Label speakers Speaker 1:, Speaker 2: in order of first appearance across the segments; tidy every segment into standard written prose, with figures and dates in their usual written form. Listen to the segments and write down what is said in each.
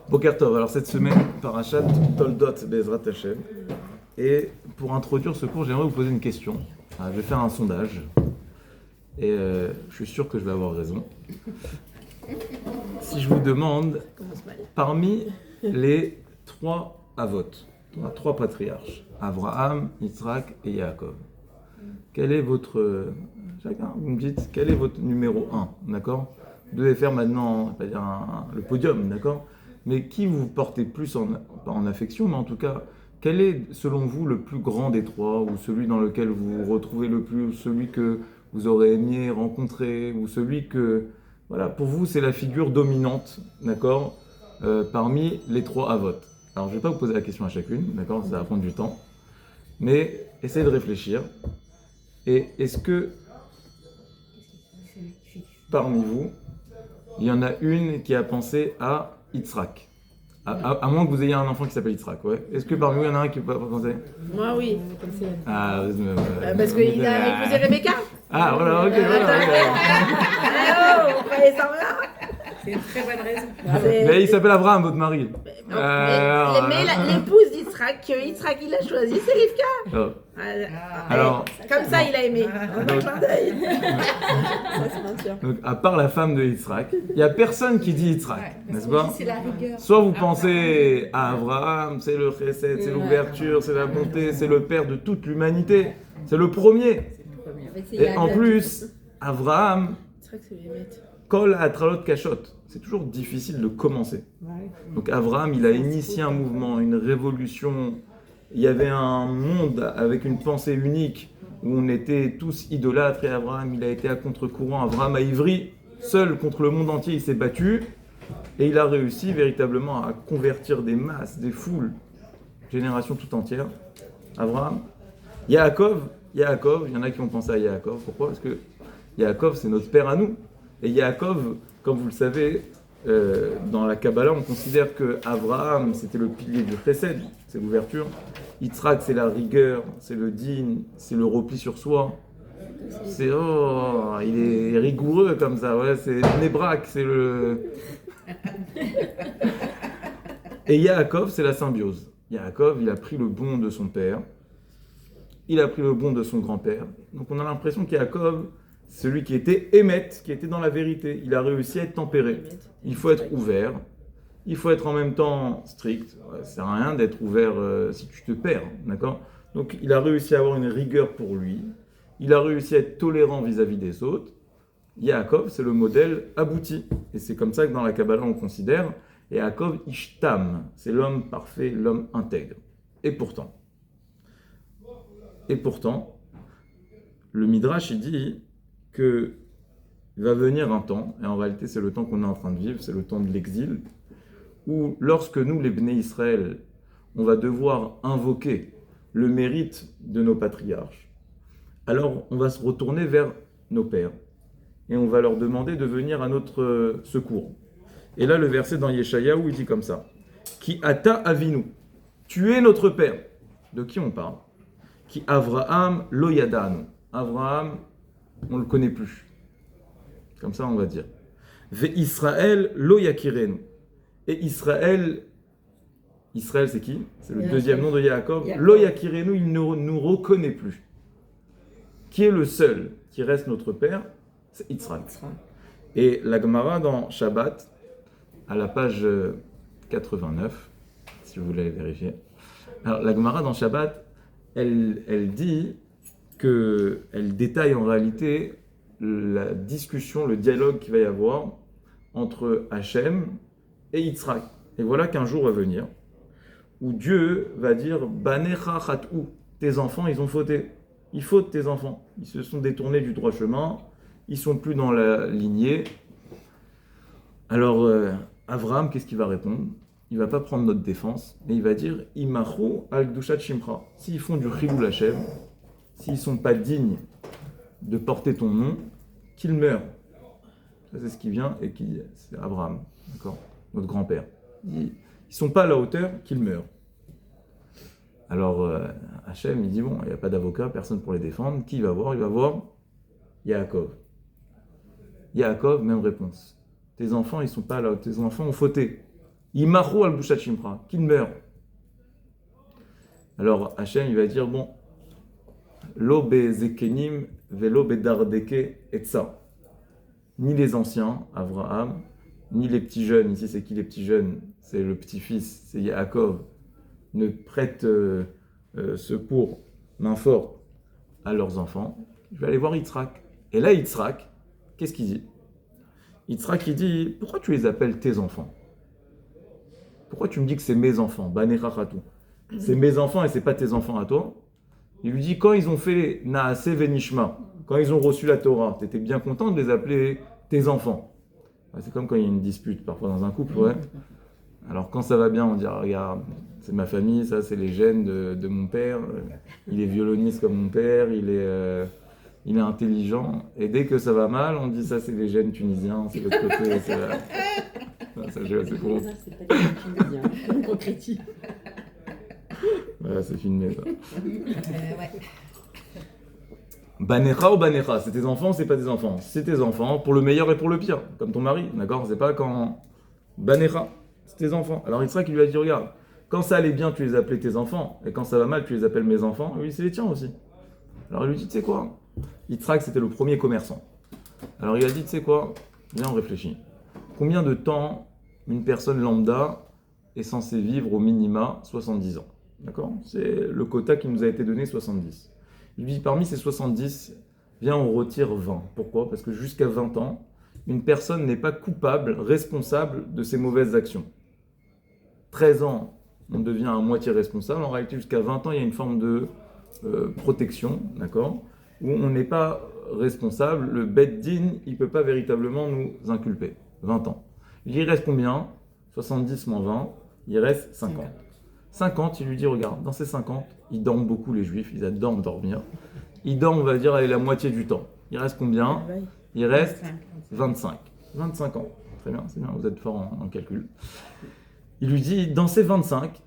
Speaker 1: Boker Tov. Alors cette semaine, Parashat Toldot Be'ezrat Hashem. Et pour introduire ce cours, j'aimerais vous poser une question. Je vais faire un sondage. Et je suis sûr que je vais avoir raison. Si je vous demande, parmi les trois Avot, trois patriarches, Abraham, Yitzhak et Yaakov, quel est votre... Chacun, vous me dites, quel est votre numéro 1, d'accord? Vous devez faire maintenant, pas dire le podium, d'accord? Mais qui vous portez plus pas en affection, mais en tout cas, quel est, selon vous, le plus grand des trois, ou celui dans lequel vous vous retrouvez le plus, ou celui que vous aurez aimé rencontrer, ou celui que, voilà, pour vous, c'est la figure dominante, d'accord, parmi les trois Avot. Alors, je ne vais pas vous poser la question à chacune, d'accord, ça va prendre du temps, mais essayez de réfléchir. Et est-ce que, parmi vous, il y en a une qui a pensé à Yitzhak? À moins que vous ayez un enfant qui s'appelle Yitzhak, ouais. Est-ce que parmi vous, il y en a un qui peut pas penser?
Speaker 2: Moi, oui.
Speaker 1: Parce
Speaker 2: qu'il a épousé Rebecca.
Speaker 1: Ah, voilà, ok, voilà.
Speaker 2: Vous croyez ça rien?
Speaker 3: C'est une très bonne raison.
Speaker 1: Mais il s'appelle Abraham, votre mari.
Speaker 2: Mais l'épouse d'Yitzhak, que Yitzhak il a choisi, c'est Rivka.
Speaker 1: Oh. Alors,
Speaker 2: comme ça, il a aimé.
Speaker 1: Donc,
Speaker 2: Ça se maintient.
Speaker 1: donc, à part la femme de Yitzhak, il n'y a personne qui dit Yitzhak, n'est-ce pas?
Speaker 3: C'est la rigueur.
Speaker 1: Soit vous pensez à Abraham, c'est le chesed, c'est l'ouverture, c'est la bonté, c'est le père de toute l'humanité. C'est le premier. Et en plus, Abraham, Kol Atralot Kashot, c'est toujours difficile de commencer. Donc Abraham, il a initié un mouvement, une révolution. Il y avait un monde avec une pensée unique où on était tous idolâtres et Abraham, il a été à contre-courant. Abraham a ivri, seul contre le monde entier, il s'est battu et il a réussi véritablement à convertir des masses, des foules, génération tout entière. Abraham, Yaakov, il y en a qui ont pensé à Yaakov. Pourquoi? Parce que Yaakov, c'est notre père à nous. Et Yaakov, comme vous le savez, dans la Kabbalah, on considère que Abraham, c'était le pilier du chesed, c'est l'ouverture. Yitzhak, c'est la rigueur, c'est le din, c'est le repli sur soi. C'est, il est rigoureux comme ça, ouais, c'est Nebrak, c'est le... Et Yaakov, c'est la symbiose. Yaakov, il a pris le bon de son père, il a pris le bon de son grand-père. Donc on a l'impression qu'Yaakov, celui qui était émet, qui était dans la vérité, il a réussi à être tempéré. Il faut être ouvert, il faut être en même temps strict. Ça ne sert à rien d'être ouvert si tu te perds, d'accord? Donc il a réussi à avoir une rigueur pour lui, il a réussi à être tolérant vis-à-vis des autres. Yaakov, c'est le modèle abouti. Et c'est comme ça que dans la Kabbalah on considère Yaakov Ishtam, c'est l'homme parfait, l'homme intègre. Et pourtant, le Midrash il dit qu'il va venir un temps, et en réalité c'est le temps qu'on est en train de vivre, c'est le temps de l'exil, où lorsque nous, les Bnei Israël, on va devoir invoquer le mérite de nos patriarches, alors on va se retourner vers nos pères, et on va leur demander de venir à notre secours. Et là le verset dans Yeshayahu, il dit comme ça, « Ki ata avinu » tu es notre père. De qui on parle? « Ki Avraham lo yadanu » Avraham, on ne le connaît plus. Comme ça, on va dire. Ve Israël lo yakirenu. Et Israël, c'est qui? C'est le deuxième nom de Yaakov. Lo yakirenu, il ne nous reconnaît plus. Qui est le seul qui reste notre père? C'est Yitzhak. Et la Gemara dans Shabbat, à la page 89, si vous voulez vérifier. Alors, la Gemara dans Shabbat, elle dit qu'elle détaille en réalité la discussion, le dialogue qu'il va y avoir entre Hachem et Yitzhak. Et voilà qu'un jour va venir où Dieu va dire « Banecha chat'u » tes enfants, ils ont fauté. Ils fautent tes enfants. Ils se sont détournés du droit chemin. Ils ne sont plus dans la lignée. Alors, Avraham, qu'est-ce qu'il va répondre? Il ne va pas prendre notre défense, mais il va dire « Imachu al kdushat shimcha » s'ils font du chilul Hashem, s'ils ne sont pas dignes de porter ton nom, qu'ils meurent. Ça, c'est ce qui vient et qui, c'est Abraham, d'accord, notre grand-père. Ils ne sont pas à la hauteur, qu'ils meurent. Alors, Hachem, il dit, bon, il n'y a pas d'avocat, personne pour les défendre. Qui il va voir? Il va voir Yaakov. Yaakov, même réponse. Tes enfants, ils sont pas là, tes enfants ont fauté. Imaru al Bushat Shimcha, qu'ils meurent. Alors Hachem, il va dire, bon, lo bezekenim velo bedardeke etza. Ni les anciens, Abraham, ni les petits jeunes, ici c'est qui les petits jeunes? C'est le petit-fils, c'est Yaakov, ne prêtent secours, main forte, à leurs enfants. Je vais aller voir Yitzhak. Et là, Yitzhak, qu'est-ce qu'il dit? Yitzhak, il dit, pourquoi tu les appelles tes enfants? Pourquoi tu me dis que c'est mes enfants? Banerachatu. C'est mes enfants et c'est pas tes enfants à toi. Il lui dit, quand ils ont fait Naase Venishma, quand ils ont reçu la Torah, tu étais bien content de les appeler tes enfants. C'est comme quand il y a une dispute parfois dans un couple, ouais. Alors quand ça va bien, on dit, ah, regarde, c'est ma famille, ça c'est les gènes de mon père, il est violoniste comme mon père, il est intelligent. Et dès que ça va mal, on dit, ça c'est les gènes tunisiens, c'est l'autre côté. Ça, c'est pour...
Speaker 3: C'est pas des Tunisiens, on concrétise.
Speaker 1: Voilà, c'est filmé ça.
Speaker 3: Ouais.
Speaker 1: Banecha ou Banecha, c'est tes enfants ou c'est pas tes enfants? C'est tes enfants, pour le meilleur et pour le pire, comme ton mari, d'accord? C'est pas quand... Banecha, c'est tes enfants. Alors Yitzhak, il lui a dit, regarde, quand ça allait bien, tu les appelais tes enfants, et quand ça va mal, tu les appelles mes enfants, oui, c'est les tiens aussi. Alors il lui dit, tu sais quoi? Yitzhak, c'était le premier commerçant. Alors il a dit, tu sais quoi? Viens, on réfléchit. Combien de temps une personne lambda est censée vivre au minima 70 ans? D'accord? C'est le quota qui nous a été donné, 70. Il dit, parmi ces 70, viens, on retire 20. Pourquoi? Parce que jusqu'à 20 ans, une personne n'est pas coupable, responsable de ses mauvaises actions. 13 ans, on devient à moitié responsable. En réalité, jusqu'à 20 ans, il y a une forme de protection, d'accord? Où on n'est pas responsable. Le Bet Din, il ne peut pas véritablement nous inculper. 20 ans. Il reste combien? 70 moins 20, il reste 50. 50, il lui dit, regarde, dans ces 50, ils dorment beaucoup les juifs, ils adorent dormir. Ils dorment, on va dire, allez, la moitié du temps. Il reste combien? Il reste 25. 25 ans. Très bien, c'est bien, vous êtes fort en calcul. Il lui dit, dans ces 25,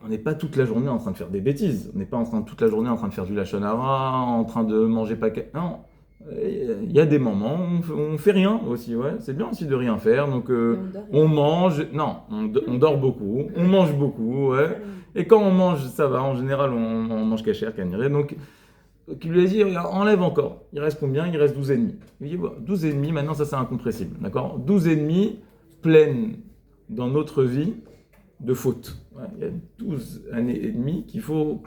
Speaker 1: on n'est pas toute la journée en train de faire des bêtises. On n'est pas toute la journée en train de faire du lachon hara, en train de manger paquet. Non, il y a des moments où on fait rien aussi, ouais. C'est bien aussi de rien faire. Donc on mange, non, on dort beaucoup, on mange beaucoup, ouais. Et quand on mange, ça va. En général, on mange cachère, caniré. Donc il lui a dit, regarde, enlève encore. Il reste combien? Il reste 12 et demi. Il lui dit, bon, 12 et demi, maintenant ça c'est incompressible, d'accord? 12 et demi pleines dans notre vie de fautes. Ouais, il y a 12 années et demie qu'il faut...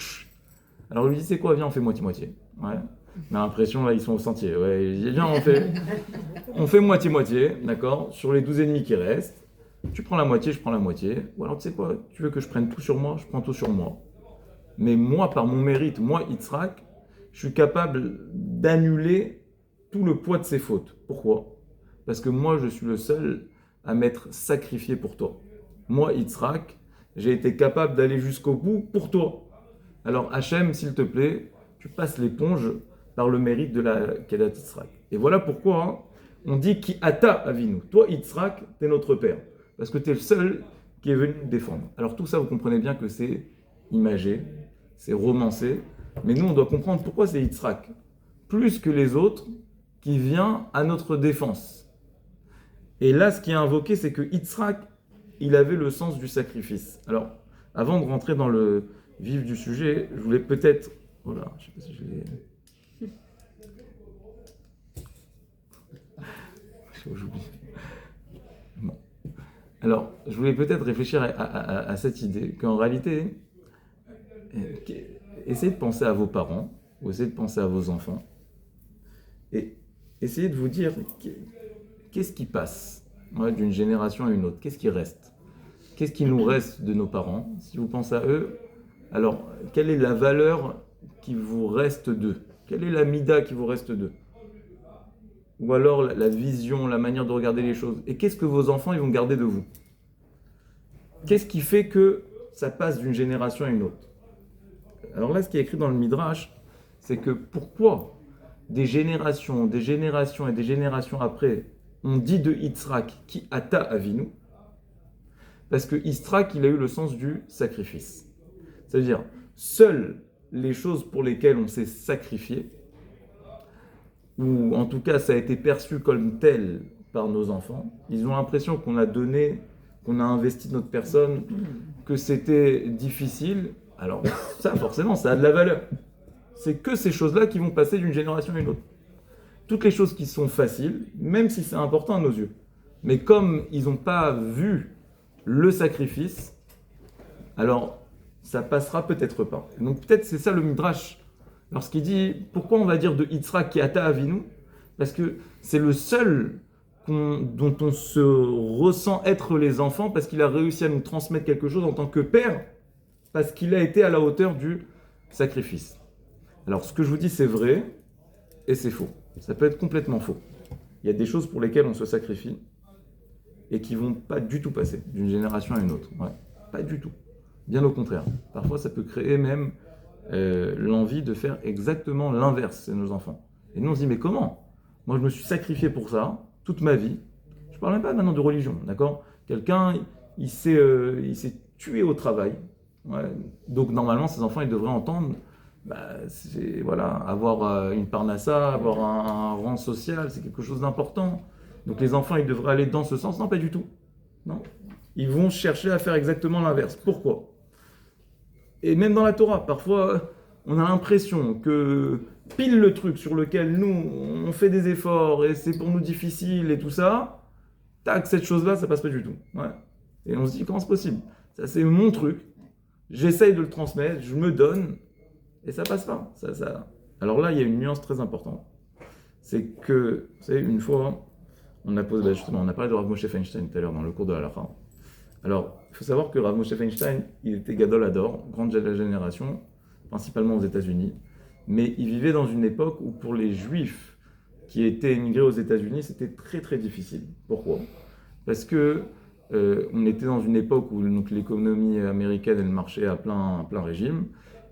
Speaker 1: Alors il lui dit, c'est quoi? Viens, on fait moitié-moitié. Ouais. On a l'impression, là, ils sont au sentier. Ouais, il dit, viens, on fait moitié-moitié, d'accord? Sur les 12 et demi qui restent, tu prends la moitié, je prends la moitié. Ou alors, tu sais quoi? Tu veux que je prenne tout sur moi? Je prends tout sur moi. Mais moi, par mon mérite, moi, Yitzhak, je suis capable d'annuler tout le poids de ses fautes. Pourquoi? Parce que moi, je suis le seul à m'être sacrifié pour toi. Moi, Yitzhak, j'ai été capable d'aller jusqu'au bout pour toi. Alors, Hachem, s'il te plaît, tu passes l'éponge par le mérite de la Kedat Yitzhak. Et voilà pourquoi hein, on dit Ki ata avinu. Toi, Yitzhak, t'es notre père. Parce que t'es le seul qui est venu te défendre. Alors, tout ça, vous comprenez bien que c'est imagé, c'est romancé. Mais nous, on doit comprendre pourquoi c'est Yitzhak, plus que les autres, qui vient à notre défense. Et là, ce qui est invoqué, c'est que Yitzhak, il avait le sens du sacrifice. Alors, avant de rentrer dans le vif du sujet, je voulais peut-être... Voilà, je sais pas si je l'ai... J'oublie. Bon. Alors, je voulais peut-être réfléchir à cette idée, qu'en réalité, essayez de penser à vos parents, ou essayez de penser à vos enfants, et essayez de vous dire, qu'est-ce qui passe d'une génération à une autre? Qu'est-ce qui reste? Qu'est-ce qui nous reste de nos parents? Si vous pensez à eux, alors, quelle est la valeur qui vous reste d'eux? Quelle est la mida qui vous reste d'eux? Ou alors la vision, la manière de regarder les choses? Et qu'est-ce que vos enfants ils vont garder de vous? Qu'est-ce qui fait que ça passe d'une génération à une autre? Alors là, ce qui est écrit dans le Midrash, c'est que pourquoi des générations et des générations après, on dit de Yitzhak Ki ata avinu? Parce que Yitzhak, il a eu le sens du sacrifice. C'est-à-dire, seules les choses pour lesquelles on s'est sacrifié, ou en tout cas ça a été perçu comme tel par nos enfants, ils ont l'impression qu'on a donné, qu'on a investi notre personne, que c'était difficile. Alors ça, forcément, ça a de la valeur. C'est que ces choses-là qui vont passer d'une génération à une autre. Toutes les choses qui sont faciles, même si c'est important à nos yeux. Mais comme ils n'ont pas vu le sacrifice, alors ça passera peut-être pas. Donc peut-être c'est ça le Midrash. Lorsqu'il dit, pourquoi on va dire de Yitzhak qui ata avinu? Parce que c'est le seul dont on se ressent être les enfants, parce qu'il a réussi à nous transmettre quelque chose en tant que père, parce qu'il a été à la hauteur du sacrifice. Alors ce que je vous dis c'est vrai, et c'est faux. Ça peut être complètement faux. Il y a des choses pour lesquelles on se sacrifie, et qui vont pas du tout passer d'une génération à une autre. Ouais, pas du tout. Bien au contraire. Parfois ça peut créer même l'envie de faire exactement l'inverse, c'est nos enfants. Et nous on se dit, mais comment? Moi je me suis sacrifié pour ça, toute ma vie. Je parle même pas maintenant de religion, d'accord? Quelqu'un, il s'est tué au travail. Ouais. Donc normalement ces enfants ils devraient entendre, voilà, avoir une parnassa, avoir un rang social, c'est quelque chose d'important. Donc les enfants ils devraient aller dans ce sens. Non, pas du tout. Non. Ils vont chercher à faire exactement l'inverse. Pourquoi? Et même dans la Torah, parfois, on a l'impression que pile le truc sur lequel nous, on fait des efforts et c'est pour nous difficile et tout ça, tac, cette chose-là, ça passe pas du tout. Ouais. Et on se dit, comment c'est possible? Ça, c'est mon truc, j'essaye de le transmettre, je me donne, et ça passe pas. Alors là, il y a une nuance très importante. C'est que, vous savez, une fois, on a posé, justement, on a parlé de Rav Moshe Feinstein tout à l'heure dans le cours de Halakha. Alors, il faut savoir que Rav Moshe Feinstein, il était Gadol Hador, grande génération, principalement aux États-Unis, mais il vivait dans une époque où pour les Juifs qui étaient émigrés aux États-Unis, c'était très très difficile. Pourquoi? Parce que on était dans une époque où donc, l'économie américaine elle marchait à plein régime,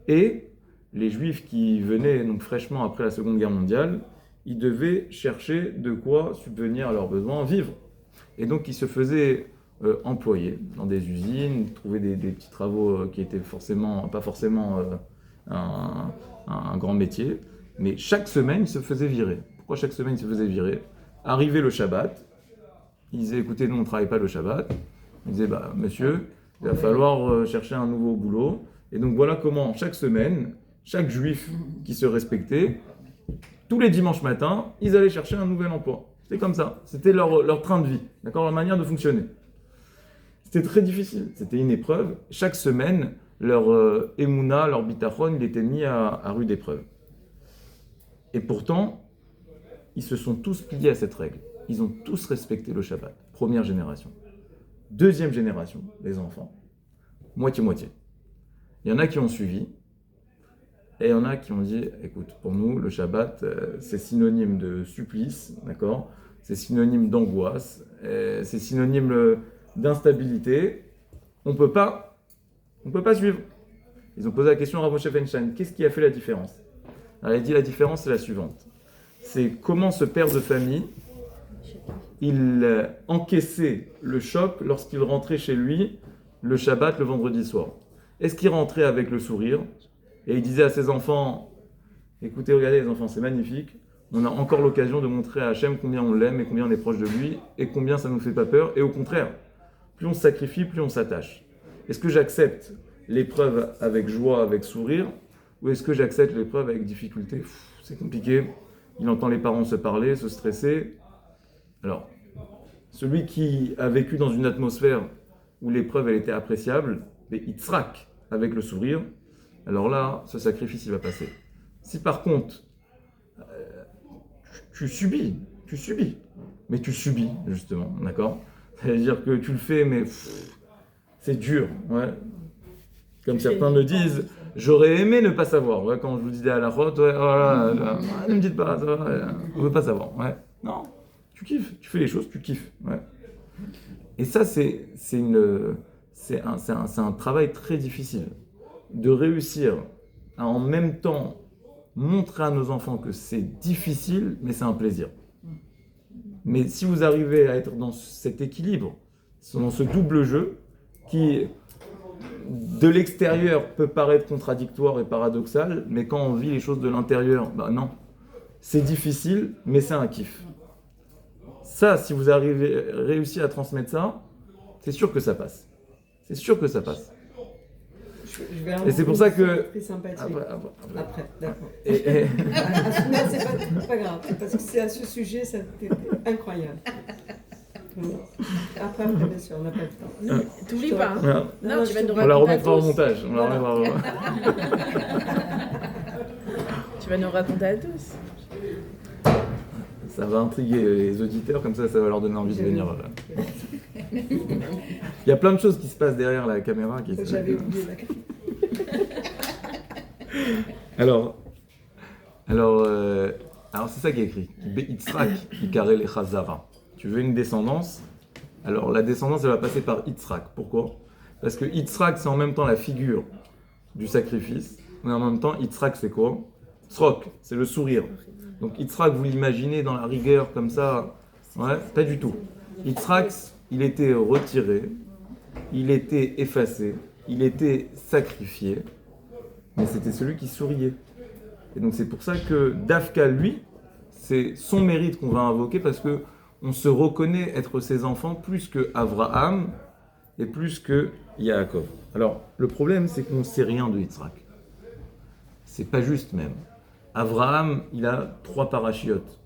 Speaker 1: et les Juifs qui venaient donc fraîchement après la Seconde Guerre mondiale, ils devaient chercher de quoi subvenir à leurs besoins, vivre. Et donc ils se faisaient employés dans des usines, trouver des petits travaux qui étaient pas forcément un grand métier, mais chaque semaine ils se faisaient virer. Pourquoi chaque semaine ils se faisaient virer? Arrivait le Shabbat, ils disaient écoutez, nous on ne travaille pas le Shabbat. Ils disaient monsieur, il va falloir chercher un nouveau boulot. Et donc voilà comment chaque semaine, chaque juif qui se respectait, tous les dimanches matins, ils allaient chercher un nouvel emploi. C'était comme ça, c'était leur train de vie, d'accord, leur manière de fonctionner. C'était très difficile, c'était une épreuve. Chaque semaine, leur émouna, leur bitachon, il était mis à rude épreuve. Et pourtant, ils se sont tous pliés à cette règle. Ils ont tous respecté le Shabbat. Première génération. Deuxième génération, les enfants. Moitié-moitié. Il y en a qui ont suivi, et il y en a qui ont dit, écoute, pour nous, le Shabbat, c'est synonyme de supplice, d'accord? C'est synonyme d'angoisse, c'est synonyme d'instabilité. On peut pas suivre. Ils ont posé la question à Rav Moshe Feinstein, qu'est-ce qui a fait la différence? Alors, il a dit, la différence, c'est la suivante. C'est comment ce père de famille, il encaissait le choc lorsqu'il rentrait chez lui le Shabbat, le vendredi soir. Est-ce qu'il rentrait avec le sourire et il disait à ses enfants, écoutez, regardez les enfants, c'est magnifique, on a encore l'occasion de montrer à Hachem combien on l'aime et combien on est proche de lui et combien ça ne nous fait pas peur, et au contraire, plus on se sacrifie, plus on s'attache. Est-ce que j'accepte l'épreuve avec joie, avec sourire, ou est-ce que j'accepte l'épreuve avec difficulté? C'est compliqué, il entend les parents se parler, se stresser. Alors, celui qui a vécu dans une atmosphère où l'épreuve elle était appréciable, mais Yitzhak avec le sourire, alors là, ce sacrifice il va passer. Si par contre, tu subis, mais tu subis justement, d'accord? C'est-à-dire que tu le fais, mais c'est dur, ouais. Comme certains me disent, j'aurais aimé ne pas savoir. Ouais, quand je vous disais à la route, ouais, voilà, ne me dites pas, ça va, on ne veut pas savoir. Ouais. Non, tu kiffes, tu fais les choses, tu kiffes. Ouais. Et ça, c'est un travail très difficile. De réussir à en même temps montrer à nos enfants que c'est difficile, mais c'est un plaisir. Mais si vous arrivez à être dans cet équilibre, dans ce double jeu, qui de l'extérieur peut paraître contradictoire et paradoxal, mais quand on vit les choses de l'intérieur, non. C'est difficile, mais c'est un kiff. Ça, si vous arrivez réussi à transmettre ça, c'est sûr que ça passe. C'est sûr que ça passe.
Speaker 4: Je vais
Speaker 1: Et c'est pour ça que...
Speaker 4: très sympathique.
Speaker 1: Après.
Speaker 4: D'accord.
Speaker 1: Et-
Speaker 4: Là, c'est pas grave, parce que c'est à ce sujet, c'était incroyable. Après, bien sûr, on n'a pas le temps.
Speaker 2: T'oublies pas. Hein.
Speaker 1: voilà.
Speaker 2: Non, tu vas nous
Speaker 1: On la
Speaker 2: raconter à
Speaker 1: remettra au
Speaker 2: tous.
Speaker 1: montage. On la
Speaker 4: Voilà.
Speaker 1: remettra
Speaker 2: Tu vas nous raconter à tous.
Speaker 1: Ça va intriguer les auditeurs, comme ça va leur donner envie de venir. Il y a plein de choses qui se passent derrière la caméra.
Speaker 4: J'avais oublié la
Speaker 1: Alors c'est ça qui est écrit. Yitzhak, Ikarel et Chazara. Tu veux une descendance? Alors la descendance, elle va passer par Yitzhak. Pourquoi? Parce que Yitzhak, c'est en même temps la figure du sacrifice, mais en même temps, Yitzhak, c'est quoi? Tzrok, c'est le sourire. Donc Yitzhak, vous l'imaginez dans la rigueur comme ça? Ouais, pas du tout. Yitzhak, il était retiré, il était effacé, il était sacrifié, mais c'était celui qui souriait. Et donc c'est pour ça que Dafka, lui, c'est son mérite qu'on va invoquer parce que on se reconnaît être ses enfants plus que Avraham et plus que Yaakov. Alors le problème, c'est qu'on ne sait rien de Yitzhak. C'est pas juste même. Avraham, il a 3 parachiotes.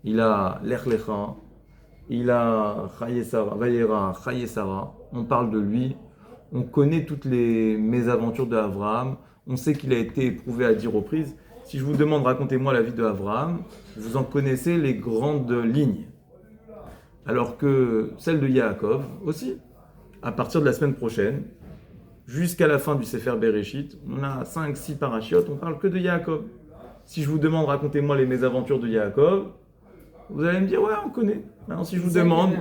Speaker 1: Il a Lech Lecha, il a Chayesara, Vayera, Chayesara. On parle de lui. On connaît toutes les mésaventures d'Avraham. On sait qu'il a été éprouvé à 10 reprises. Si je vous demande, racontez-moi la vie de Avraham, vous en connaissez les grandes lignes. Alors que celle de Yaakov aussi, à partir de la semaine prochaine, jusqu'à la fin du Sefer Bereshit, on a 5-6 parachiotes, on parle que de Yaakov. Si je vous demande, racontez-moi les mésaventures de Yaakov, vous allez me dire, ouais, on connaît. Alors si je vous demande,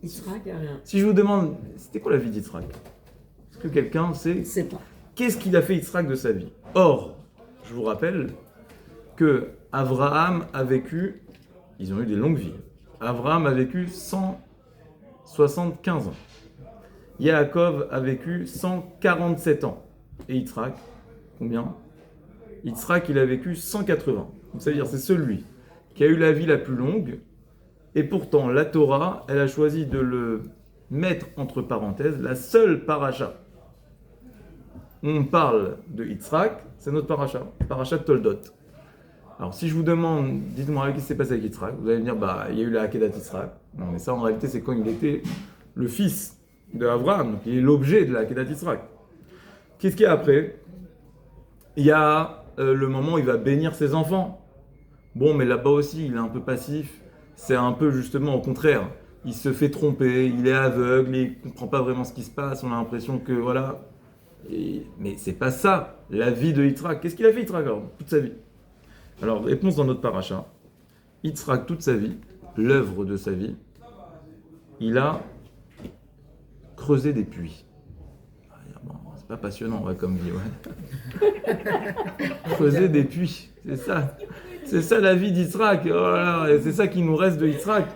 Speaker 4: Yitzhak, il n'y a rien.
Speaker 1: si je vous demande, c'était quoi la vie d'Yitzhak? Est-ce que quelqu'un sait
Speaker 3: C'est pas.
Speaker 1: qu'est-ce qu'il a fait Yitzhak de sa vie? Or, je vous rappelle que Avraham a vécu, ils ont eu des longues vies. Avraham a vécu 175 ans. Yaakov a vécu 147 ans. Et Yitzhak, combien? Yitzhak, il a vécu 180. Donc, ça veut dire c'est celui qui a eu la vie la plus longue. Et pourtant, la Torah, elle a choisi de le mettre entre parenthèses, la seule paracha. On parle de Yitzhak, c'est notre paracha, paracha de Toldot. Alors si je vous demande, dites-moi qu'est-ce qui s'est passé avec Yitzhak, vous allez me dire, bah il y a eu la Akedat Yitzhak. Non mais ça en réalité c'est quand il était le fils de Abraham, donc il est l'objet de la Akedat Yitzhak. Qu'est-ce qu'il y a après? Il y a le moment où il va bénir ses enfants. Bon mais là-bas aussi il est un peu passif, c'est un peu justement au contraire. Il se fait tromper, il est aveugle, il ne comprend pas vraiment ce qui se passe, on a l'impression que voilà... Mais c'est pas ça, la vie de Yitzhak. Qu'est-ce qu'il a fait Yitzhak toute sa vie? Alors, réponse dans notre paracha. Yitzhak, toute sa vie, l'œuvre de sa vie, il a creusé des puits. Bon, c'est pas passionnant, ouais, comme vie, ouais. Creuser des puits, c'est ça. C'est ça la vie d'Yitzhak. Oh là là, et c'est ça qui nous reste de Yitzhak.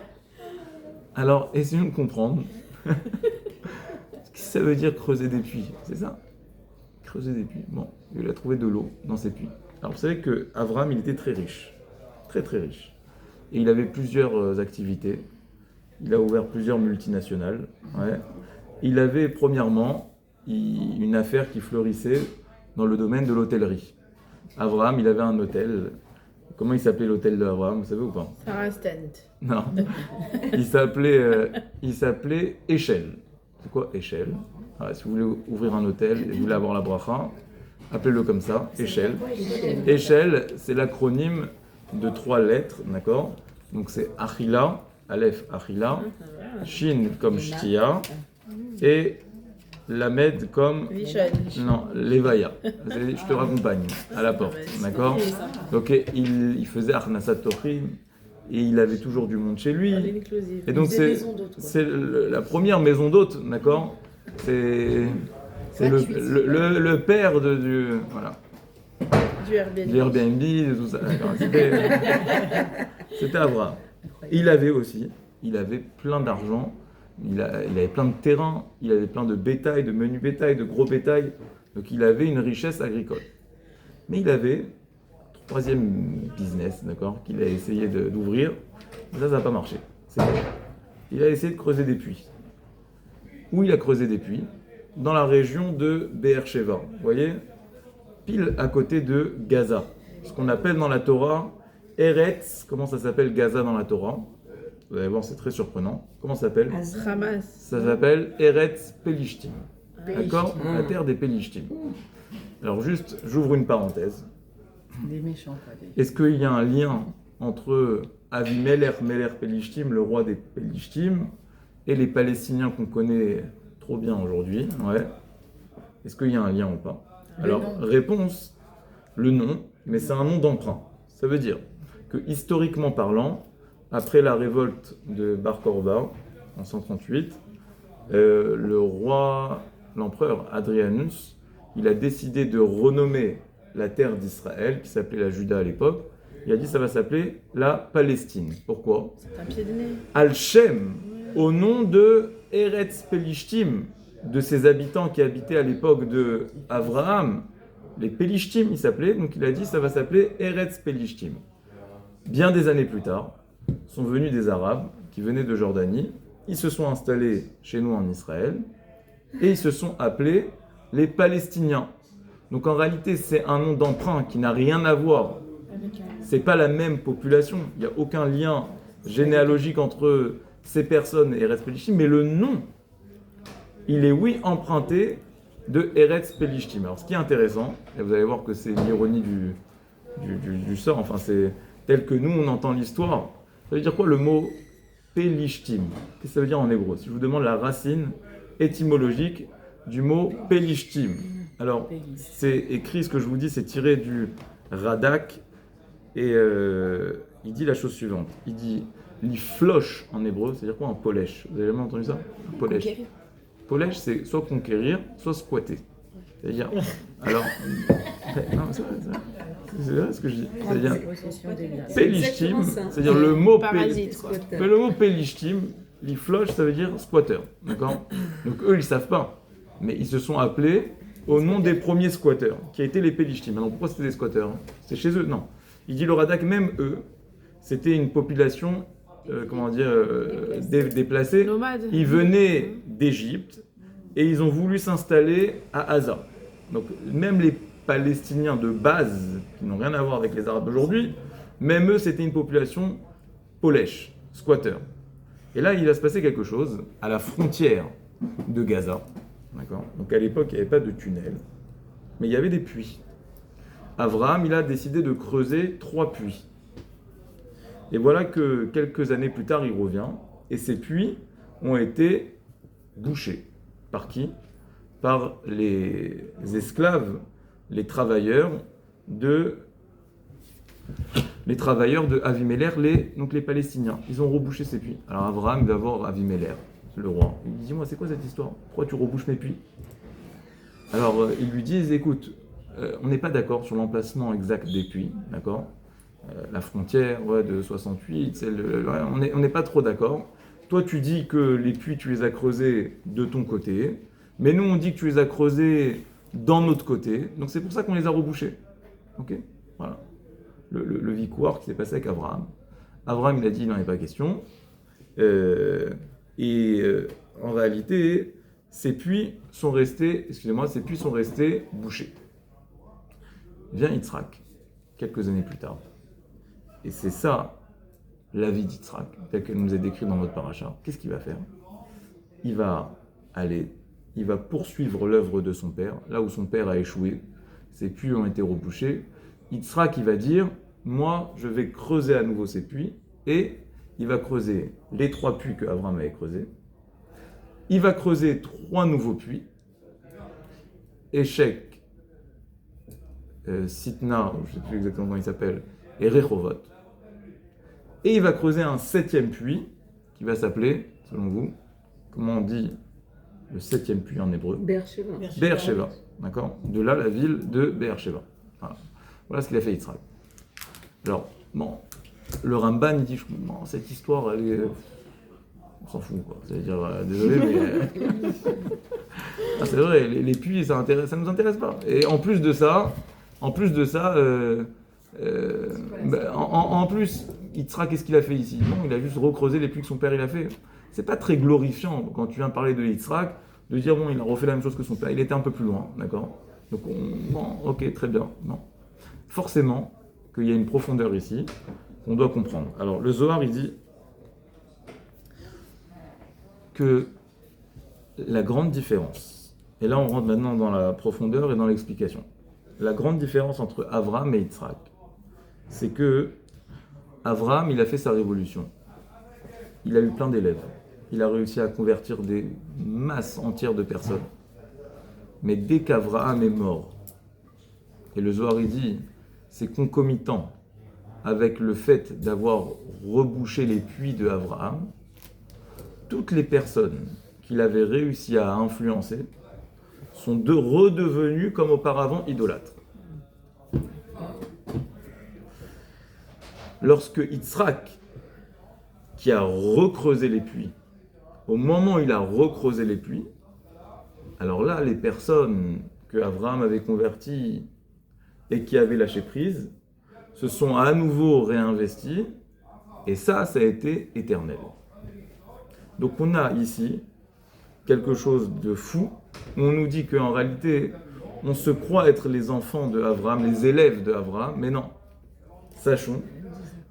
Speaker 1: Alors, essayons de comprendre. Qu'est-ce que ça veut dire creuser des puits? C'est ça? Creuser des puits. Bon, il a trouvé de l'eau dans ces puits. Alors vous savez que Avraham, il était très riche, très très riche. Et il avait plusieurs activités. Il a ouvert plusieurs multinationales. Ouais. Il avait premièrement une affaire qui fleurissait dans le domaine de l'hôtellerie. Avraham, il avait un hôtel. Comment il s'appelait l'hôtel d'Avraham, vous savez ou pas?
Speaker 2: Sarah Stent.
Speaker 1: Non. Il s'appelait Échelle. C'est quoi Échelle? Alors, si vous voulez ouvrir un hôtel et vous voulez avoir la bracha, appelez-le comme ça, Échelle. Échelle, c'est l'acronyme de 3 lettres, d'accord? Donc c'est Achila, Aleph Achila, Shin comme Shtia, et Lamed comme...
Speaker 2: Vishon.
Speaker 1: Non, Levaya. Je te raccompagne à la porte, d'accord? Donc il faisait Arnasat Tochim, et il avait toujours du monde chez lui. Et donc c'est la première maison d'hôte, d'accord? C'est le père du voilà.
Speaker 2: Du Airbnb.
Speaker 1: Du Airbnb, de tout ça. C'était Avraham. Il avait plein d'argent, il avait plein de terrain, il avait plein de bétail, de menu bétail, de gros bétail. Donc il avait une richesse agricole. Mais il avait troisième business, d'accord, qu'il a essayé d'ouvrir. Ça n'a pas marché. C'est bon. Il a essayé de creuser des puits. Où il a creusé des puits? Dans la région de Be'er-Sheva. Vous voyez? Pile à côté de Gaza. Ce qu'on appelle dans la Torah Eretz. Comment ça s'appelle Gaza dans la Torah? Vous allez voir, c'est très surprenant. Comment ça s'appelle?
Speaker 2: Hamas.
Speaker 1: Ça s'appelle Eretz Pelishtim. D'accord? La terre des Pelishtim. Alors juste, j'ouvre une parenthèse.
Speaker 3: Des méchants, quoi.
Speaker 1: Est-ce qu'il y a un lien entre Avimelech, Melech Pelishtim, le roi des Pelishtim, et les Palestiniens qu'on connaît trop bien aujourd'hui? Ouais. Est-ce qu'il y a un lien ou pas? Alors, réponse, le nom, mais c'est un nom d'emprunt. Ça veut dire que historiquement parlant, après la révolte de Bar Korba en 138, le roi, l'empereur Adrianus, il a décidé de renommer la terre d'Israël, qui s'appelait la Juda à l'époque. Il a dit ça va s'appeler la Palestine. Pourquoi?
Speaker 2: C'est un pied de nez.
Speaker 1: Al-Shem, au nom de Eretz Pelishtim, de ses habitants qui habitaient à l'époque de Abraham. Les Pelishtim, ils s'appelaient, donc il a dit ça va s'appeler Eretz Pelishtim. Bien des années plus tard, sont venus des Arabes qui venaient de Jordanie, ils se sont installés chez nous en Israël, et ils se sont appelés les Palestiniens. Donc en réalité, c'est un nom d'emprunt qui n'a rien à voir. C'est pas la même population. Il n'y a aucun lien généalogique entre ces personnes et Eretz Pelishtim, mais le nom, il est oui emprunté de Eretz Pelishtim. Alors ce qui est intéressant, et vous allez voir que c'est l'ironie du sort, enfin c'est tel que nous on entend l'histoire. Ça veut dire quoi le mot Pelishtim? Qu'est-ce que ça veut dire en hébreu? Si je vous demande la racine étymologique du mot Pelishtim. Alors, c'est écrit, ce que je vous dis, c'est tiré du Radak, et il dit la chose suivante. Il dit l'iflosh en hébreu, c'est-à-dire quoi un polesh? Vous avez jamais entendu ça? Un polesh.
Speaker 3: Conquérir.
Speaker 1: Polesh, c'est soit conquérir, soit squatter. C'est-à-dire, alors, non, c'est vrai ce que je dis. C'est-à-dire,
Speaker 3: Possession des biens.
Speaker 1: Pelishtim,
Speaker 4: exactement ça.
Speaker 1: c'est-à-dire le mot
Speaker 2: Parasite, quoi.
Speaker 1: mais le mot Pelishtim, l'iflosh, ça veut dire squatter. D'accord? Donc eux, ils savent pas. Mais ils se sont appelés au nom des premiers squatteurs, qui étaient les Pelishtim. Alors pourquoi c'était des squatteurs? C'est chez eux? Non. Il dit le Radak, même eux, c'était une population, déplacée.
Speaker 2: Nomade.
Speaker 1: Ils venaient d'Égypte et ils ont voulu s'installer à Gaza. Donc même les Palestiniens de base, qui n'ont rien à voir avec les Arabes d'aujourd'hui, même eux, c'était une population polèche, squatter. Et là, il va se passer quelque chose à la frontière de Gaza. D'accord? Donc à l'époque, il n'y avait pas de tunnel, mais il y avait des puits. Abraham, il a décidé de creuser 3 puits. Et voilà que quelques années plus tard, il revient, et ces puits ont été bouchés. Par qui? Par les esclaves, les travailleurs de Avimelech, donc les Palestiniens. Ils ont rebouché ces puits. Alors Abraham va voir Avimelech, le roi. Il lui dit, dis-moi, c'est quoi cette histoire? Pourquoi tu rebouches mes puits? Alors ils lui disent, écoute, on n'est pas d'accord sur l'emplacement exact des puits, d'accord? La frontière de 68, on n'est pas trop d'accord. Toi, tu dis que les puits, tu les as creusés de ton côté, mais nous, on dit que tu les as creusés dans notre côté, donc c'est pour ça qu'on les a rebouchés. Ok? Voilà. Le vicouar qui s'est passé avec Abraham. Abraham, il a dit, il n'en est pas question. En réalité, ces puits sont restés bouchés. Vient Yitzhak, quelques années plus tard. Et c'est ça, la vie d'Yitzhak, telle qu'elle nous est décrite dans notre paracha. Qu'est-ce qu'il va faire? Il va poursuivre l'œuvre de son père, là où son père a échoué. Ces puits ont été rebouchés. Yitzhak, il va dire, moi, je vais creuser à nouveau ces puits, et il va creuser les 3 puits que Abraham avait creusés. Il va creuser 3 nouveaux puits. Échec, Sitna, je ne sais plus exactement comment il s'appelle, et Rehovot. Et il va creuser un 7e puits, qui va s'appeler, selon vous, comment on dit le 7e puits en hébreu?
Speaker 4: Be'er-Sheva.
Speaker 1: Be'er-Sheva, d'accord? De là, la ville de Be'er-Sheva. Voilà ce qu'il a fait Yitzhak. Alors, bon, le Ramban, il dit, non, cette histoire, elle est... On s'en fout, quoi. C'est-à-dire, désolé, mais... c'est vrai, les puits, ça nous intéresse pas. Et en plus de ça, En plus, Yitzhak, qu'est-ce qu'il a fait ici? Non, il a juste recreusé les puits que son père il a fait. C'est pas très glorifiant quand tu viens parler de Yitzhak, de dire bon, il a refait la même chose que son père. Il était un peu plus loin, d'accord? Donc, bon, ok, très bien. Non. Forcément qu'il y a une profondeur ici qu'on doit comprendre. Alors, le Zohar, il dit que la grande différence, et là on rentre maintenant dans la profondeur et dans l'explication, la grande différence entre Avraham et Yitzhak, c'est que Avraham, il a fait sa révolution. Il a eu plein d'élèves. Il a réussi à convertir des masses entières de personnes. Mais dès qu'Avraham est mort, et le Zohar il dit, c'est concomitant avec le fait d'avoir rebouché les puits de Avraham, toutes les personnes qu'il avait réussi à influencer sont redevenues comme auparavant idolâtres. Lorsque Yitzhak, qui a recreusé les puits, au moment où il a recreusé les puits, alors là, les personnes que Abraham avait converties et qui avaient lâché prise se sont à nouveau réinvesties, et ça a été éternel. Donc on a ici quelque chose de fou, où on nous dit qu'en réalité, on se croit être les enfants de Abraham, les élèves de Abraham, mais non. Sachons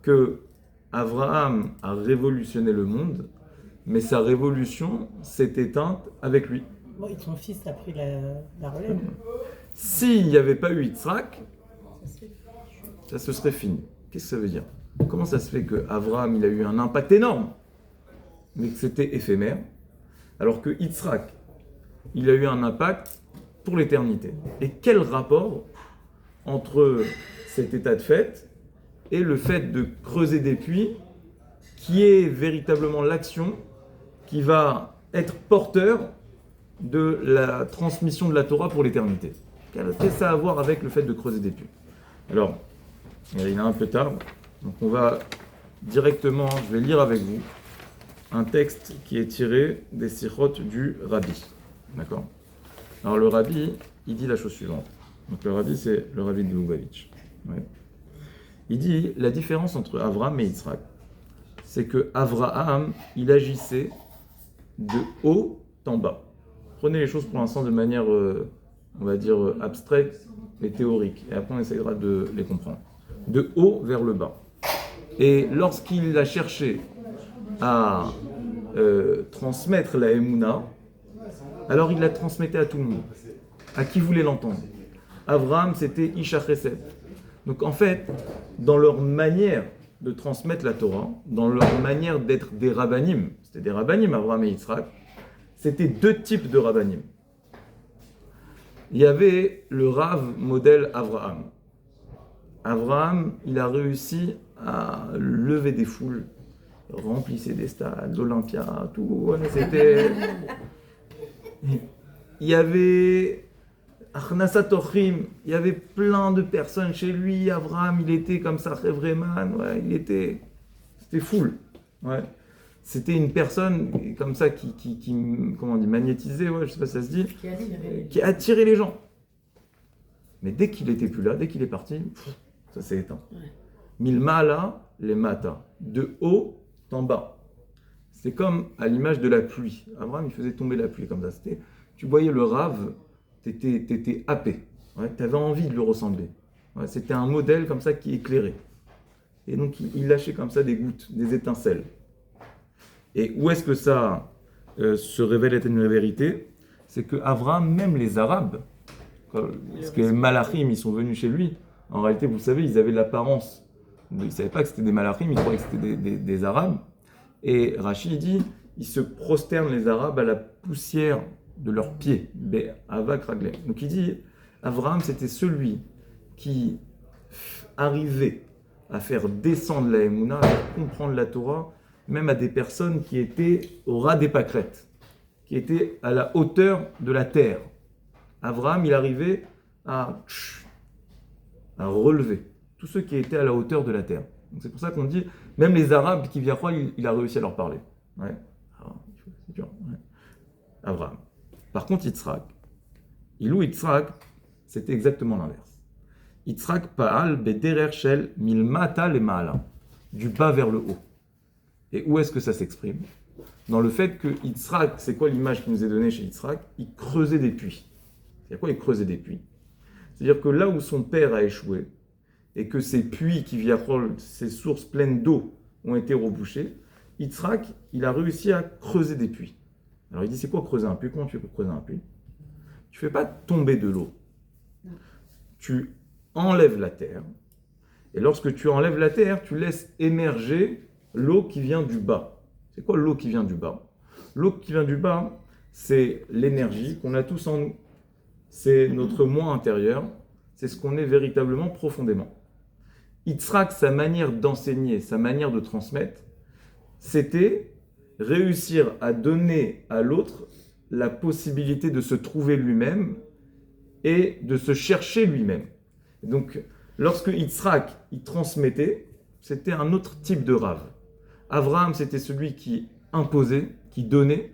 Speaker 1: que Abraham a révolutionné le monde, mais sa révolution s'est éteinte avec lui.
Speaker 5: Bon, et son fils a pris la relève.
Speaker 1: S'il n'y avait pas eu Yitzhak, ça se serait fini. Qu'est-ce que ça veut dire? Comment ça se fait que Abraham il a eu un impact énorme, mais que c'était éphémère, alors que Yitzhak, il a eu un impact pour l'éternité? Et quel rapport entre cet état de fait et le fait de creuser des puits, qui est véritablement l'action qui va être porteur de la transmission de la Torah pour l'éternité? Qu'est-ce que ça a à voir avec le fait de creuser des puits? Alors, il est un peu tard, donc on va directement, je vais lire avec vous un texte qui est tiré des sichot du Rabbi. D'accord? Alors le Rabbi, il dit la chose suivante. Donc le Rabbi, c'est le Rabbi de Lubavitch. Ouais. Il dit la différence entre Avraham et Yitzhak, c'est que Avraham, il agissait de haut en bas. Prenez les choses pour l'instant de manière, on va dire, abstraite mais théorique. Et après, on essaiera de les comprendre. De haut vers le bas. Et lorsqu'il a cherché à transmettre la Emouna, alors il la transmettait à tout le monde. À qui voulait l'entendre. Avraham, c'était Isha Chesed. Donc en fait, dans leur manière de transmettre la Torah, dans leur manière d'être des rabbanim, c'était des rabbanim, Avraham et Yitzhak, c'était deux types de rabbanim. Il y avait le Rav modèle Avraham. Avraham, il a réussi à lever des foules, remplissait des stades, l'Olympia, tout, c'était... Il y avait Achnasat Ochrim, il y avait plein de personnes chez lui. Avraham, il était comme ça, Chevreman, ouais, c'était full. Ouais. C'était une personne comme ça qui comment on dit, magnétisait, ouais, je sais pas si ça se dit, qui attirait les gens. Mais dès qu'il était plus là, dès qu'il est parti, ça s'est éteint. Milmala, les mata, de haut en bas. C'est comme à l'image de la pluie. Abraham, il faisait tomber la pluie comme ça. Tu voyais le rave, t'étais happé. Ouais, tu avais envie de le ressembler. Ouais, c'était un modèle comme ça qui éclairait. Et donc, il lâchait comme ça des gouttes, des étincelles. Et où est-ce que ça se révèle être une vérité? C'est que Abraham, même les Arabes, parce que les Malachim, ils sont venus chez lui. En réalité, vous savez, ils avaient l'apparence. Ils ne savaient pas que c'était des Malachim, ils croyaient que c'était des Arabes. Et Rachid dit, ils se prosternent les Arabes à la poussière de leurs pieds. Avak Raglem. Donc il dit, Abraham, c'était celui qui arrivait à faire descendre la Emouna, à comprendre la Torah, même à des personnes qui étaient au ras des pâquerettes, qui étaient à la hauteur de la terre. Abraham, il arrivait à relever tous ceux qui étaient à la hauteur de la terre. Donc c'est pour ça qu'on dit, même les Arabes qui viennent croire, il a réussi à leur parler. Ouais. C'est dur. Ouais. Abraham. Par contre, Yitzhak, c'était exactement l'inverse. Yitzhak Pa'al Bederer Shel Milmata le Ma'ala, du bas vers le haut. Et où est-ce que ça s'exprime? Dans le fait que Yitzhak, c'est quoi l'image qui nous est donnée chez Yitzhak? Il creusait des puits. C'est quoi, il creusait des puits? C'est-à-dire que là où son père a échoué, et que ces puits qui viachrol, ces sources pleines d'eau, ont été rebouchées, Yitzhak, il a réussi à creuser des puits. Alors il dit, c'est quoi creuser un puits? Comment tu fais pour creuser un puits? Tu ne fais pas tomber de l'eau. Tu enlèves la terre, et lorsque tu enlèves la terre, tu laisses émerger l'eau qui vient du bas. C'est quoi l'eau qui vient du bas? L'eau qui vient du bas, c'est l'énergie qu'on a tous en nous. C'est notre moi intérieur, c'est ce qu'on est véritablement profondément. Yitzhak, sa manière d'enseigner, sa manière de transmettre, c'était réussir à donner à l'autre la possibilité de se trouver lui-même et de se chercher lui-même. Donc, lorsque Yitzhak, il transmettait, c'était un autre type de rave. Abraham, c'était celui qui imposait, qui donnait.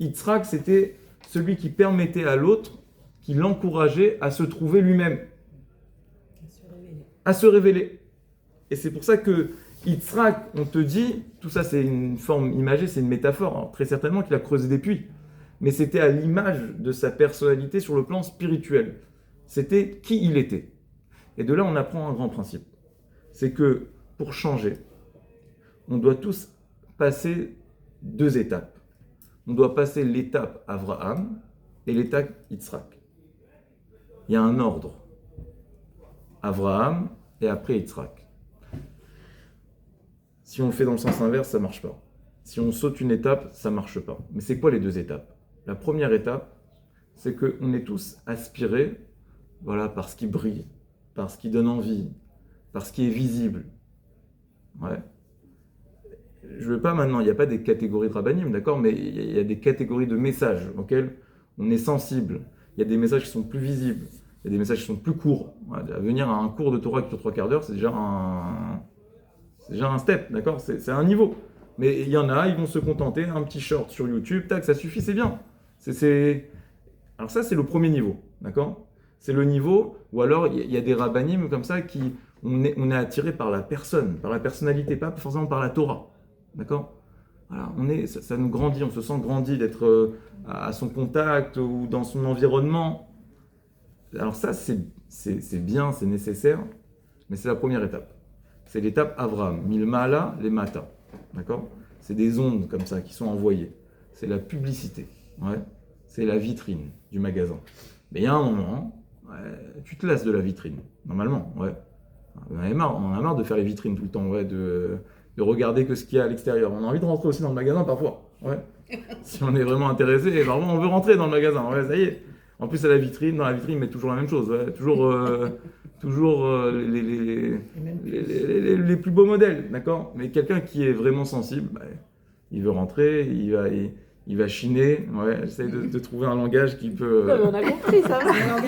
Speaker 1: Yitzhak, c'était celui qui permettait à l'autre, qui l'encourageait à se trouver lui-même, à se révéler. Et c'est pour ça que Yitzhak, on te dit, tout ça c'est une forme imagée, c'est une métaphore, alors, très certainement qu'il a creusé des puits, mais c'était à l'image de sa personnalité sur le plan spirituel. C'était qui il était. Et de là, on apprend un grand principe. C'est que pour changer, on doit tous passer 2 étapes. On doit passer l'étape Abraham et l'étape Yitzhak. Il y a un ordre. Abraham et après Yitzhak. Si on le fait dans le sens inverse, ça ne marche pas. Si on saute une étape, ça ne marche pas. Mais c'est quoi les 2 étapes? La première étape, c'est qu'on est tous aspirés, voilà, par ce qui brille, par ce qui donne envie, par ce qui est visible. Ouais. Je ne veux pas maintenant, il n'y a pas des catégories de rabbanim, d'accord, mais il y a des catégories de messages auxquels on est sensible. Il y a des messages qui sont plus visibles, il y a des messages qui sont plus courts. Ouais, venir à un cours de Torah qui dure 3/4 d'heure, c'est déjà un step, d'accord, c'est un niveau. Mais il y en a, ils vont se contenter, un petit short sur YouTube, tac, ça suffit, c'est bien. Alors ça, c'est le premier niveau, d'accord? C'est le niveau, ou alors il y a des rabbanim comme ça qui, on est attiré par la personne, par la personnalité, pas forcément par la Torah, d'accord? Voilà, ça nous grandit, on se sent grandi d'être à son contact ou dans son environnement. Alors ça, c'est bien, c'est nécessaire, mais c'est la première étape. C'est l'étape Avraham, Milmala, les Mata, d'accord? C'est des ondes comme ça qui sont envoyées. C'est la publicité, ouais. C'est la vitrine du magasin. Mais il y a un moment, ouais, tu te lasses de la vitrine, normalement, ouais. On en a marre de faire les vitrines tout le temps, ouais, de regarder que ce qu'il y a à l'extérieur. On a envie de rentrer aussi dans le magasin parfois, ouais. Si on est vraiment intéressé, vraiment on veut rentrer dans le magasin, ouais, ça y est. En plus, à la vitrine, dans la vitrine, ils mettent toujours la même chose, ouais. Toujours les plus beaux modèles, d'accord? Mais quelqu'un qui est vraiment sensible, bah, il veut rentrer, il va chiner, ouais, j'essaie de trouver un langage qui peut...
Speaker 2: On a compris, ça va.
Speaker 4: Un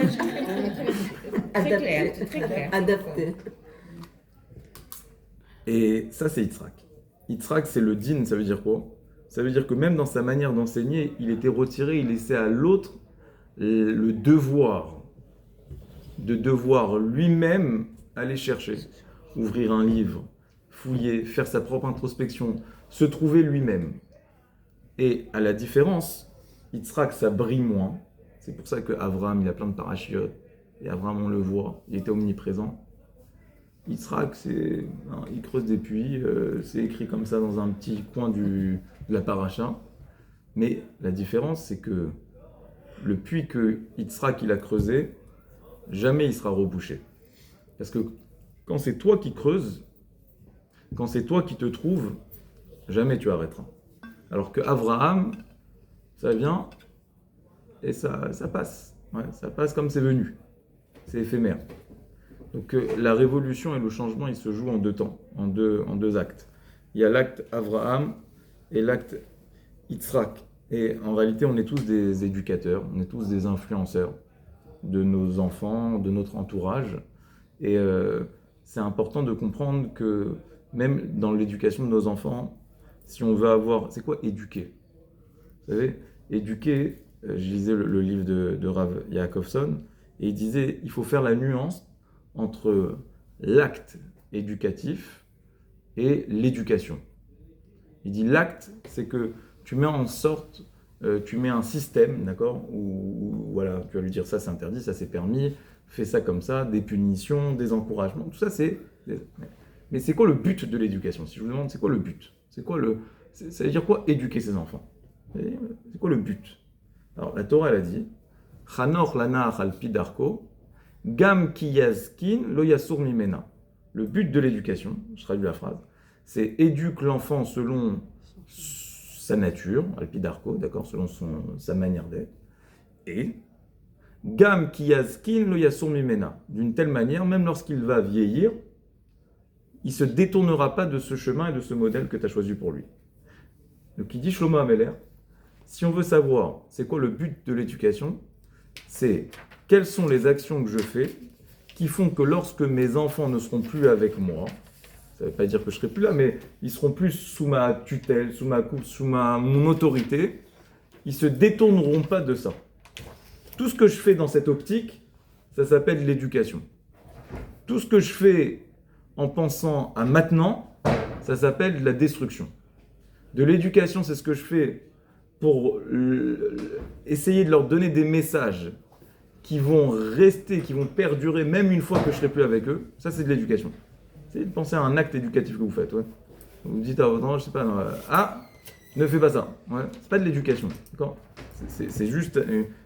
Speaker 4: langage
Speaker 2: Adapté.
Speaker 1: Et ça, c'est Yitzhak. Yitzhak, c'est le din, ça veut dire quoi? Ça veut dire que même dans sa manière d'enseigner, il était retiré, il laissait à l'autre le devoir, de devoir lui-même aller chercher, ouvrir un livre, fouiller, faire sa propre introspection, se trouver lui-même. Et à la différence, Yitzhak, ça brille moins. C'est pour ça qu'Avraham, il a plein de parachiotes. Et Avraham, on le voit, il était omniprésent. Yitzhak, il creuse des puits, c'est écrit comme ça dans un petit coin de la paracha. Mais la différence, c'est que le puits que Yitzhak il a creusé, jamais il sera rebouché. Parce que quand c'est toi qui creuses, quand c'est toi qui te trouves, jamais tu arrêteras. Alors que Avraham, ça vient et ça passe. Ouais, ça passe comme c'est venu. C'est éphémère. Donc la révolution et le changement, ils se jouent en 2 temps, en deux actes. Il y a l'acte Avraham et l'acte Yitzhak. Et en réalité, on est tous des éducateurs, on est tous des influenceurs de nos enfants, de notre entourage. Et c'est important de comprendre que même dans l'éducation de nos enfants, si on veut avoir... C'est quoi éduquer? Vous savez, éduquer, je lisais le livre de Rav Yaakovson, et il disait, il faut faire la nuance entre l'acte éducatif et l'éducation. Il dit l'acte, c'est que tu mets en sorte, tu mets un système, d'accord, où voilà, tu vas lui dire ça c'est interdit, ça c'est permis, fais ça comme ça, des punitions, des encouragements, tout ça c'est... Mais c'est quoi le but de l'éducation? Si je vous demande, c'est quoi le but? Ça veut dire quoi éduquer ses enfants? C'est quoi le but? Alors la Torah elle a dit Chanor lana al pidarko gam ki yazkin lo yasur mimena. Le but de l'éducation, je traduis la phrase, c'est éduque l'enfant selon sa nature, al pidarko, d'accord, selon sa manière d'être, et gam ki yazkin lo yasur mimena. D'une telle manière, même lorsqu'il va vieillir, il ne se détournera pas de ce chemin et de ce modèle que tu as choisi pour lui. Donc il dit Shlomo Ameler, si on veut savoir c'est quoi le but de l'éducation, c'est quelles sont les actions que je fais qui font que lorsque mes enfants ne seront plus avec moi, ça ne veut pas dire que je ne serai plus là, mais ils seront plus sous ma tutelle, sous ma coupe, sous mon autorité, ils ne se détourneront pas de ça. Tout ce que je fais dans cette optique, ça s'appelle l'éducation. Tout ce que je fais en pensant à maintenant, ça s'appelle la destruction. De l'éducation, c'est ce que je fais pour essayer de leur donner des messages qui vont rester, qui vont perdurer même une fois que je ne serai plus avec eux. Ça, c'est de l'éducation. C'est de penser à un acte éducatif que vous faites. Ouais. Vous dites à votre enfant, je sais pas, non, ne fais pas ça. Ouais. C'est pas de l'éducation. D'accord ? C'est juste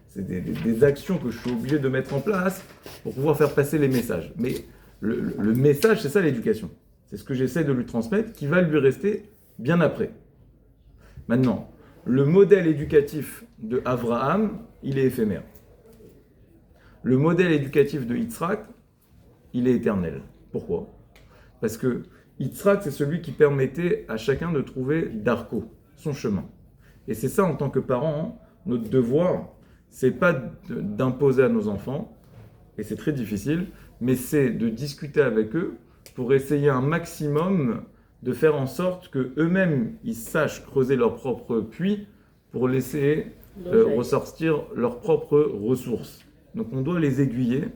Speaker 1: c'est des actions que je suis obligé de mettre en place pour pouvoir faire passer les messages. Mais le message, c'est ça l'éducation. C'est ce que j'essaie de lui transmettre qui va lui rester bien après. Maintenant, le modèle éducatif de Abraham, il est éphémère. Le modèle éducatif de Yitzhak, il est éternel. Pourquoi? Parce que Yitzhak, c'est celui qui permettait à chacun de trouver Darko, son chemin. Et c'est ça, en tant que parents, notre devoir, c'est pas d'imposer à nos enfants, et c'est très difficile, mais c'est de discuter avec eux pour essayer un maximum de faire en sorte qu'eux-mêmes, ils sachent creuser leur propre puits pour laisser ressortir leurs propres ressources. Donc on doit les aiguiller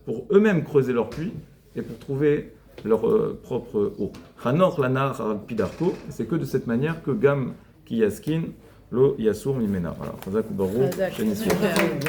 Speaker 1: pour eux-mêmes creuser leur puits et pour trouver leur propre eau. Chanor lanar pidarko, c'est que de cette manière que Gam ki yaskin lo yasur mimena. Voilà. Chazak ubaru, Shen Yisrael.